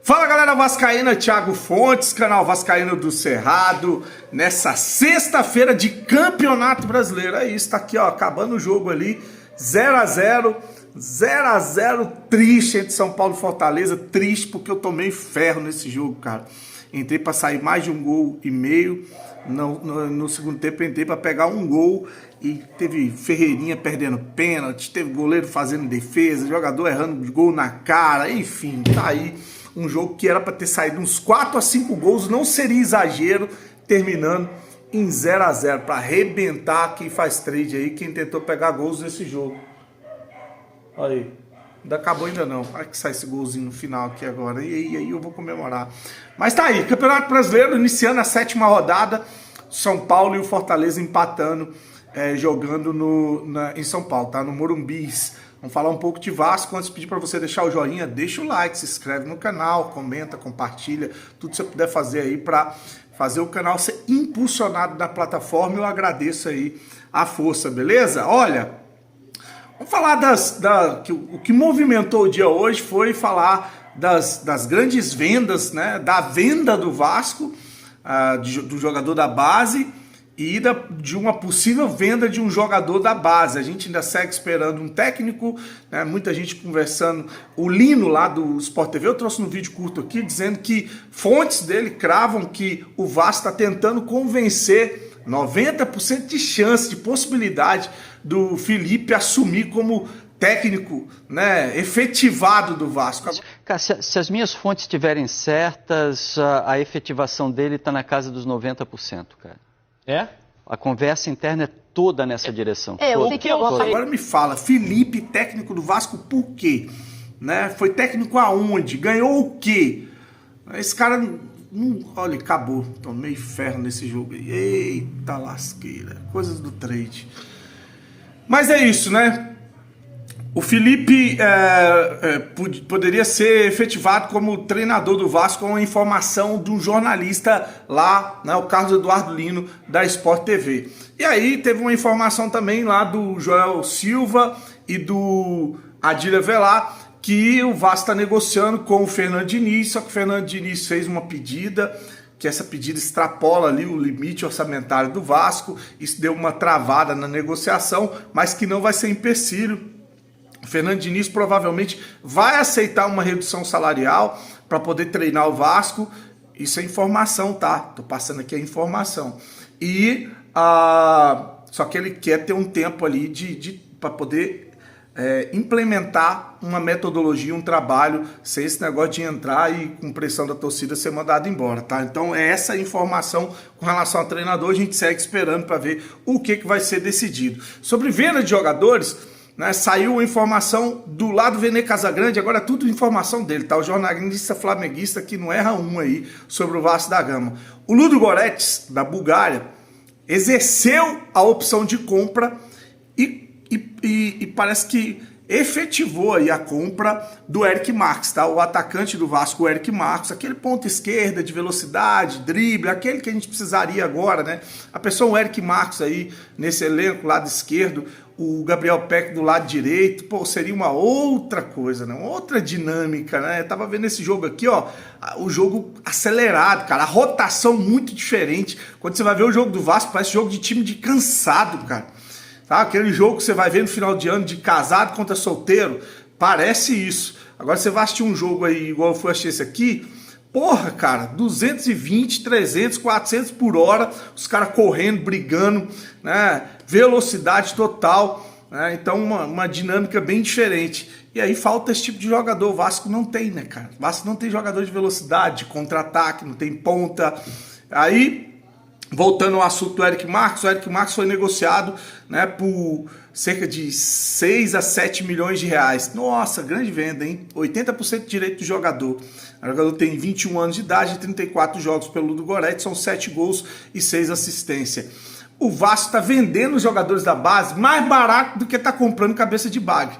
Fala galera vascaína, Thiago Fontes, canal Vascaíno do Cerrado, nessa sexta-feira de Campeonato Brasileiro. É isso, tá aqui ó, acabando o jogo ali, 0x0 triste entre São Paulo e Fortaleza, triste porque eu tomei ferro nesse jogo, cara. Entrei pra sair mais de 1,5 gols, no segundo tempo entrei pra pegar 1 gol e teve Ferreirinha perdendo pênalti, teve goleiro fazendo defesa, jogador errando gol na cara, enfim, tá aí. Um jogo que era para ter saído uns 4 a 5 gols, não seria exagero, terminando em 0x0, para arrebentar quem faz trade aí, quem tentou pegar gols nesse jogo. Olha aí, ainda acabou ainda não, vai que sai esse golzinho no final aqui agora, e aí eu vou comemorar. Mas tá aí, Campeonato Brasileiro, iniciando a 7ª rodada, São Paulo e o Fortaleza empatando, jogando em São Paulo, tá? No Morumbis. Vamos falar um pouco de Vasco. Antes de pedir para você deixar o joinha, deixa o like, se inscreve no canal, comenta, compartilha, tudo que você puder fazer aí para fazer o canal ser impulsionado na plataforma. Eu agradeço aí a força, beleza? Olha, vamos falar o que movimentou o dia hoje foi falar das grandes vendas, né? Da venda do Vasco, do jogador da base, e de uma possível venda de um jogador da base. A gente ainda segue esperando um técnico, né? Muita gente conversando. O Lino lá do Sport TV, eu trouxe no vídeo curto aqui, dizendo que fontes dele cravam que o Vasco está tentando convencer 90% de chance, de possibilidade do Felipe assumir como técnico, né, efetivado do Vasco. Cara, se as minhas fontes estiverem certas, a efetivação dele está na casa dos 90%, cara. É? A conversa interna é toda nessa direção. Agora me fala, Felipe, técnico do Vasco, por quê? Né? Foi técnico aonde? Ganhou o quê? Esse cara, olha, acabou. Tomei ferro nesse jogo. Eita lasqueira. Coisas do trade. Mas é isso, né? O Felipe poderia ser efetivado como treinador do Vasco com a informação de um jornalista lá, né, o Carlos Eduardo Lino, da Sport TV. E aí teve uma informação também lá do Joel Silva e do Adília Velar, que o Vasco está negociando com o Fernando Diniz, só que o Fernando Diniz fez uma pedida, que essa pedida extrapola ali o limite orçamentário do Vasco, isso deu uma travada na negociação, mas que não vai ser empecilho. O Fernando Diniz provavelmente vai aceitar uma redução salarial para poder treinar o Vasco. Isso é informação, tá? Tô passando aqui a informação. E só que ele quer ter um tempo ali para poder implementar uma metodologia, um trabalho, sem esse negócio de entrar e com pressão da torcida ser mandado embora, tá? Então é essa a informação com relação ao treinador. A gente segue esperando para ver o que vai ser decidido. Sobre venda de jogadores, né, saiu informação do lado Vene Casagrande, agora é tudo informação dele, tá? O jornalista flamenguista que não erra um aí sobre o Vasco da Gama. O Ludogorets, da Bulgária, exerceu a opção de compra e parece que efetivou aí a compra do Eric Marques, tá? O atacante do Vasco, o Eric Marques, aquele ponta esquerda de velocidade, drible, aquele que a gente precisaria agora, né? A pessoa, o Eric Marques aí, nesse elenco, lado esquerdo, o Gabriel Peck do lado direito, pô, seria uma outra coisa, né? Uma outra dinâmica, né? Eu tava vendo esse jogo aqui, ó, o jogo acelerado, cara, a rotação muito diferente. Quando você vai ver o jogo do Vasco, parece jogo de time de cansado, cara. Tá? Aquele jogo que você vai ver no final de ano de casado contra solteiro, parece isso. Agora você vai assistir um jogo aí igual eu fui assistir esse aqui, porra, cara, 220, 300, 400 por hora, os caras correndo, brigando, né? Velocidade total, né? Então uma dinâmica bem diferente. E aí falta esse tipo de jogador. O Vasco não tem, né, cara? O Vasco não tem jogador de velocidade, de contra-ataque, não tem ponta. Aí, voltando ao assunto do Eric Marques, o Eric Marques foi negociado, né, por cerca de 6 a 7 milhões de reais. Nossa, grande venda, hein? 80% de direito do jogador. O jogador tem 21 anos de idade, 34 jogos pelo Ludogorets, são 7 gols e 6 assistências. O Vasco está vendendo os jogadores da base mais barato do que está comprando cabeça de bagre.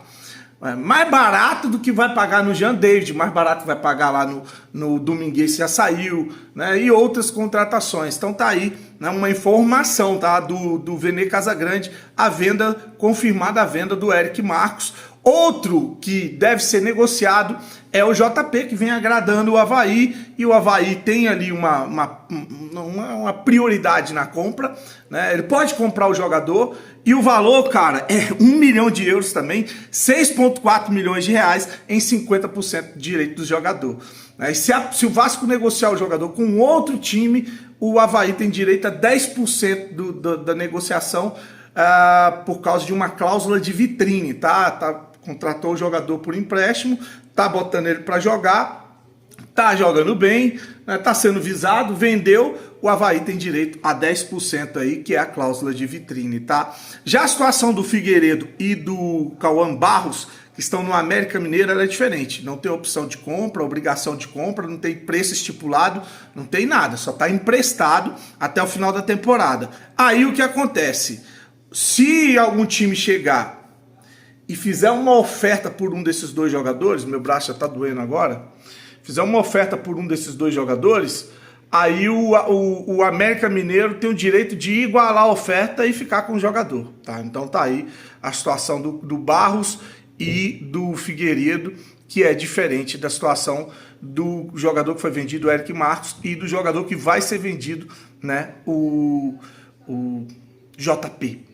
Mais barato do que vai pagar no Jean David, mais barato que vai pagar lá no Domingues, que já saiu, né? E outras contratações. Então tá aí, né, uma informação, tá? Do Vene Casagrande, a venda, confirmada a venda do Eric Marques. Outro que deve ser negociado é o JP, que vem agradando o Avaí, e o Avaí tem ali uma prioridade na compra, né? Ele pode comprar o jogador, e o valor, cara, é 1 milhão de euros também, 6,4 milhões de reais em 50% de direito do jogador. E se o Vasco negociar o jogador com outro time, o Avaí tem direito a 10% da negociação, por causa de uma cláusula de vitrine, tá? Contratou o jogador por empréstimo, tá botando ele para jogar, tá jogando bem, né, tá sendo visado, vendeu, o Avaí tem direito a 10% aí, que é a cláusula de vitrine, tá? Já a situação do Figueiredo e do Cauã Barros, que estão no América Mineiro, ela é diferente. Não tem opção de compra, obrigação de compra, não tem preço estipulado, não tem nada, só tá emprestado até o final da temporada. Aí o que acontece? Se algum time chegar e fizer uma oferta por um desses dois jogadores, meu braço já tá doendo agora, fizer uma oferta por um desses dois jogadores, aí o América Mineiro tem o direito de igualar a oferta e ficar com o jogador, tá? Então tá aí a situação do Barros e do Figueiredo, que é diferente da situação do jogador que foi vendido, o Eric Marcos, e do jogador que vai ser vendido, né, o JP.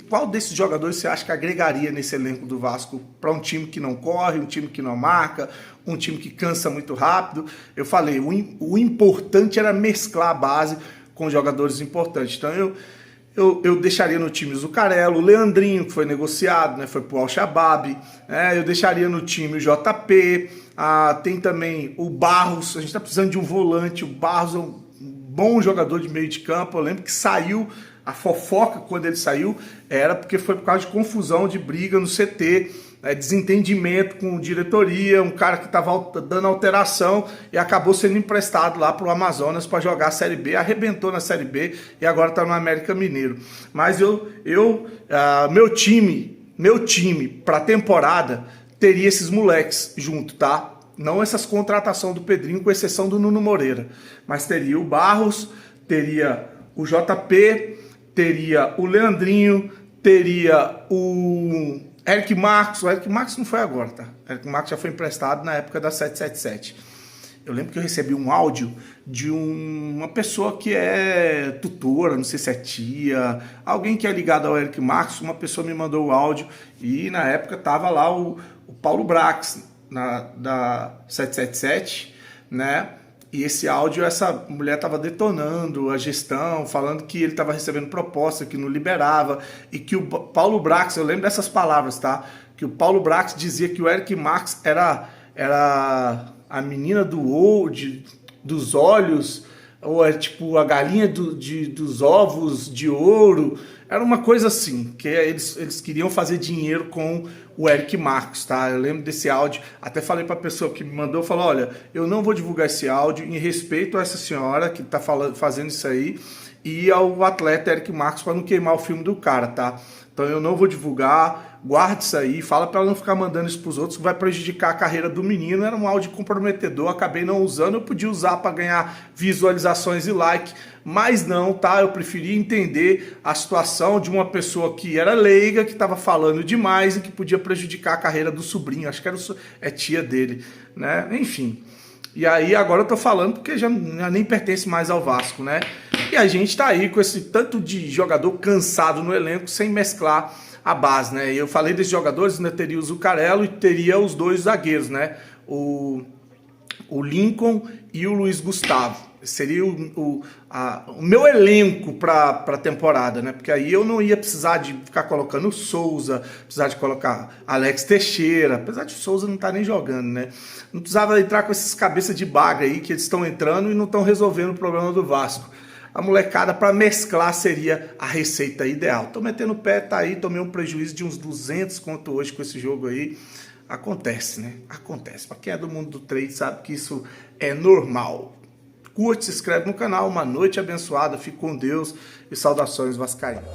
Qual desses jogadores você acha que agregaria nesse elenco do Vasco para um time que não corre, um time que não marca, um time que cansa muito rápido? Eu falei, o importante era mesclar a base com jogadores importantes. Então eu deixaria no time o Zucarello, o Leandrinho, que foi negociado, né, foi pro Al-Shabaab, eu deixaria no time o JP, tem também o Barros, a gente está precisando de um volante, o Barros é um bom jogador de meio de campo. Eu lembro que saiu, a fofoca quando ele saiu era porque foi por causa de confusão, de briga no CT, desentendimento com diretoria, um cara que estava dando alteração e acabou sendo emprestado lá para o Amazonas para jogar a Série B, arrebentou na Série B e agora está no América Mineiro. Mas meu time para a temporada teria esses moleques junto, tá? Não essas contratações do Pedrinho, com exceção do Nuno Moreira, mas teria o Barros, teria o JP, teria o Leandrinho, teria o Eric Marcos. O Eric Marcos não foi agora, tá? O Eric Marcos já foi emprestado na época da 777. Eu lembro que eu recebi um áudio de uma pessoa que é tutora, não sei se é tia, alguém que é ligado ao Eric Marcos. Uma pessoa me mandou o áudio e na época tava lá o Paulo Brax, da 777, né? E esse áudio, essa mulher estava detonando a gestão, falando que ele estava recebendo proposta, que não liberava, e que o Paulo Brax, eu lembro dessas palavras, tá? Que o Paulo Brax dizia que o Eric Marcos era a menina dos olhos, ou é tipo a galinha dos ovos de ouro. Era uma coisa assim, que eles queriam fazer dinheiro com o Eric Marcos, tá? Eu lembro desse áudio, até falei para a pessoa que me mandou, falou, olha, eu não vou divulgar esse áudio em respeito a essa senhora que tá fazendo isso aí e ao atleta Eric Marcos, para não queimar o filme do cara, tá? Então eu não vou divulgar, guarde isso aí, fala para ela não ficar mandando isso pros outros, que vai prejudicar a carreira do menino. Era um áudio comprometedor, acabei não usando, eu podia usar para ganhar visualizações e like, mas não, tá? Eu preferi entender a situação de uma pessoa que era leiga, que estava falando demais e que podia prejudicar a carreira do sobrinho, acho que é tia dele, né? Enfim. E aí agora eu tô falando porque já nem pertence mais ao Vasco, né? E a gente tá aí com esse tanto de jogador cansado no elenco, sem mesclar a base, né? E eu falei desses jogadores, né? Teria o Zucarello e teria os dois zagueiros, né? O Lincoln e o Luiz Gustavo. Seria o meu elenco para a temporada, né? Porque aí eu não ia precisar de ficar colocando o Souza, precisar de colocar Alex Teixeira, apesar de o Souza não estar nem jogando, né? Não precisava entrar com esses cabeças de baga aí que eles estão entrando e não estão resolvendo o problema do Vasco. A molecada para mesclar seria a receita ideal. Tô metendo o pé, tá aí, tomei um prejuízo de uns 200 conto hoje com esse jogo aí. Acontece, né? Acontece. Para quem é do mundo do trade sabe que isso é normal. Curte, se inscreve no canal. Uma noite abençoada. Fique com Deus e saudações vascaínas.